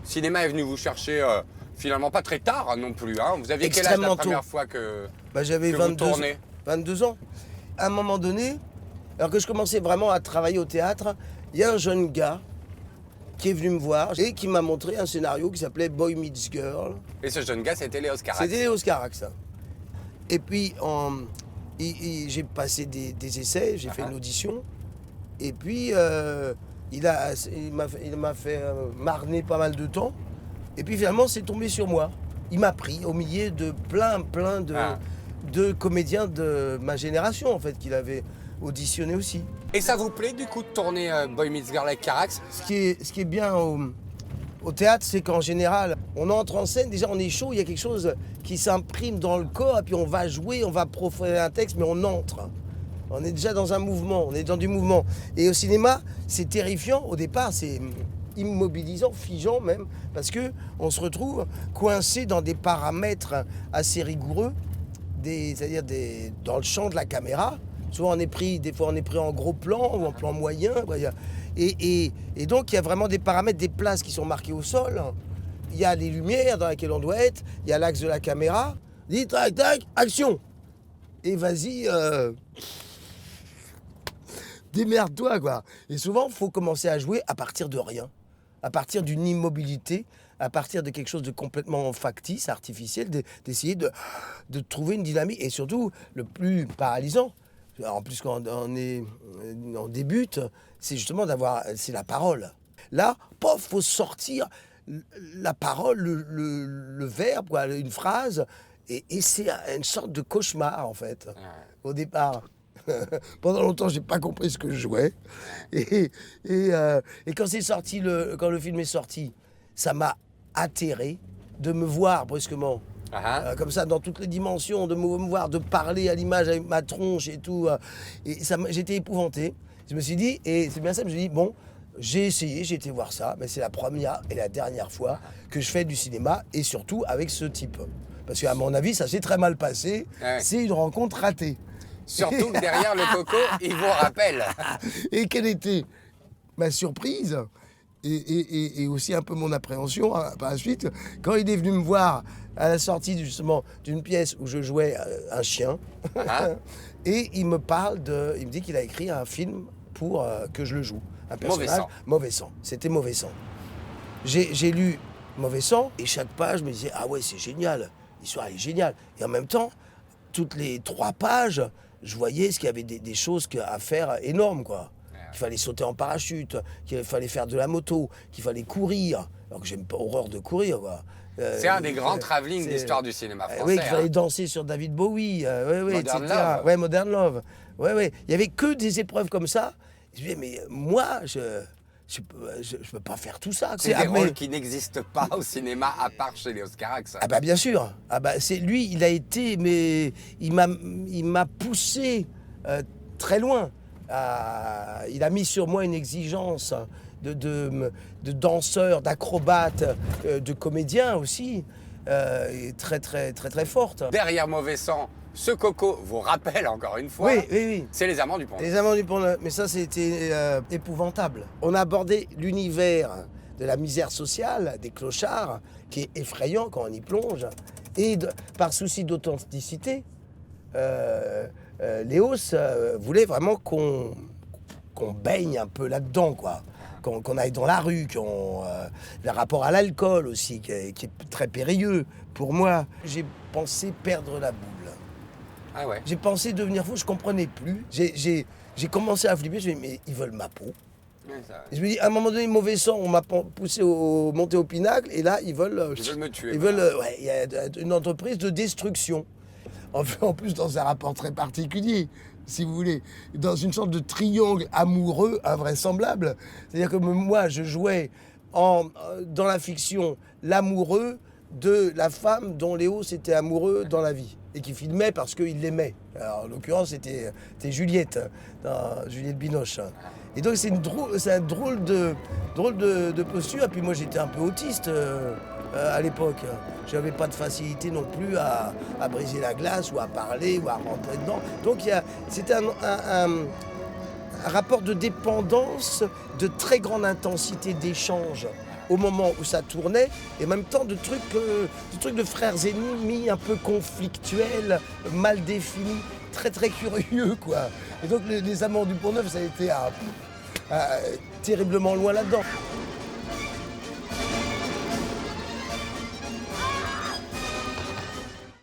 cinéma est venu vous chercher finalement pas très tard non plus. Hein. Vous aviez quel âge la première fois que, j'avais que vous tournez 22 ans. À un moment donné, alors que je commençais vraiment à travailler au théâtre, il y a un jeune gars qui est venu me voir et qui m'a montré un scénario qui s'appelait Boy Meets Girl. Et ce jeune gars, c'était Léos Carax. C'était Léos Carax. Et puis, j'ai passé des essais, j'ai fait une audition. Et puis, il m'a fait marner pas mal de temps. Et puis finalement, c'est tombé sur moi. Il m'a pris au milieu de plein de comédiens de ma génération, en fait, qu'il avait auditionné aussi. Et ça vous plaît, du coup, de tourner Boy Meets Girl avec Carax? Ce qui est bien au théâtre, c'est qu'en général, on entre en scène, déjà on est chaud, il y a quelque chose qui s'imprime dans le corps, et puis on va jouer, on va proférer un texte, mais on entre. On est déjà dans un mouvement, on est dans du mouvement. Et au cinéma, c'est terrifiant. Au départ, c'est immobilisant, figeant même, parce qu'on se retrouve coincé dans des paramètres assez rigoureux, c'est-à-dire dans le champ de la caméra. Souvent, des fois, on est pris en gros plan ou en plan moyen. Et donc, il y a vraiment des paramètres, des places qui sont marquées au sol. Il y a les lumières dans lesquelles on doit être. Il y a l'axe de la caméra. Dis, tac, tac, action. Et vas-y, démerde-toi, quoi. Et souvent, il faut commencer à jouer à partir de rien. À partir d'une immobilité, à partir de quelque chose de complètement factice, artificiel, d'essayer de trouver une dynamique. Et surtout, le plus paralysant, en plus, quand on débute, c'est justement c'est la parole. Là, pof, faut sortir la parole, le verbe, quoi, une phrase, et c'est une sorte de cauchemar, en fait, au départ. Pendant longtemps, j'ai pas compris ce que je jouais. Et quand c'est sorti, quand le film est sorti, ça m'a atterré de me voir brusquement. Comme ça, dans toutes les dimensions, de me voir, de parler à l'image avec ma tronche et tout. Et j'étais épouvanté. Je me suis dit, et c'est bien ça, je me suis dit, bon, j'ai essayé, j'ai été voir ça, mais c'est la première et la dernière fois que je fais du cinéma, et surtout avec ce type. Parce qu'à mon avis, ça s'est très mal passé. C'est une rencontre ratée. Surtout que derrière le coco, il vous rappelle. Et quelle était ma surprise et aussi un peu mon appréhension par la suite, quand il est venu me voir à la sortie justement d'une pièce où je jouais un chien, et il me dit qu'il a écrit un film pour que je le joue. Un personnage Mauvais Sang. C'était Mauvais Sang. J'ai lu Mauvais Sang, et chaque page, je me disais, ah ouais, c'est génial, l'histoire est géniale. Et en même temps, toutes les 3 pages, je voyais qu'il y avait des choses à faire énormes, quoi. Qu'il fallait sauter en parachute, qu'il fallait faire de la moto, qu'il fallait courir. Alors que j'aime pas horreur de courir, quoi. C'est un des grands travelling de l'histoire du cinéma français. Oui, qu'il fallait danser sur David Bowie, Modern etc. Love. Ouais, Modern Love. Ouais. Il y avait que des épreuves comme ça. Je me disais, mais moi, je peux pas faire tout ça. C'est des rôles qui n'existent pas au cinéma à part chez Léos Carax. Ah bah bien sûr. Ah bah c'est lui, il a été, mais il m'a poussé très loin. Il a mis sur moi une exigence de danseur, d'acrobate, de comédien aussi, très très très très forte. Derrière Mauvais Sang, ce coco vous rappelle encore une fois. Oui. C'est Les Amants du Pont-Neuf. Les Amants du Pont-Neuf, mais ça c'était épouvantable. On a abordé l'univers de la misère sociale, des clochards, qui est effrayant quand on y plonge. Et par souci d'authenticité, Léos voulait vraiment qu'on baigne un peu là-dedans, quoi. Qu'on aille dans la rue, le rapport à l'alcool aussi, qui est très périlleux pour moi. J'ai pensé perdre la boule. Ah ouais. J'ai pensé devenir fou, je comprenais plus. J'ai commencé à flipper, je me suis dit, mais ils veulent ma peau. Je me dis, à un moment donné, Mauvais Sang, on m'a poussé monter au pinacle, et là, ils veulent me tuer. Il y a une entreprise de destruction. En plus, dans un rapport très particulier, si vous voulez, dans une sorte de triangle amoureux invraisemblable. C'est-à-dire que moi, je jouais dans la fiction l'amoureux de la femme dont Léos était amoureux dans la vie, et qui filmait parce qu'il l'aimait. Alors, en l'occurrence, c'était Juliette, Juliette Binoche. Et donc, c'est un drôle de posture. Et puis moi, j'étais un peu autiste à l'époque. Je n'avais pas de facilité non plus à briser la glace, ou à parler, ou à rentrer dedans. Donc, c'était un rapport de dépendance, de très grande intensité d'échange au moment où ça tournait, et en même temps de trucs de frères ennemis un peu conflictuels, mal définis, très très curieux quoi. Et donc les Amants du Pont-Neuf, ça a été terriblement loin là-dedans.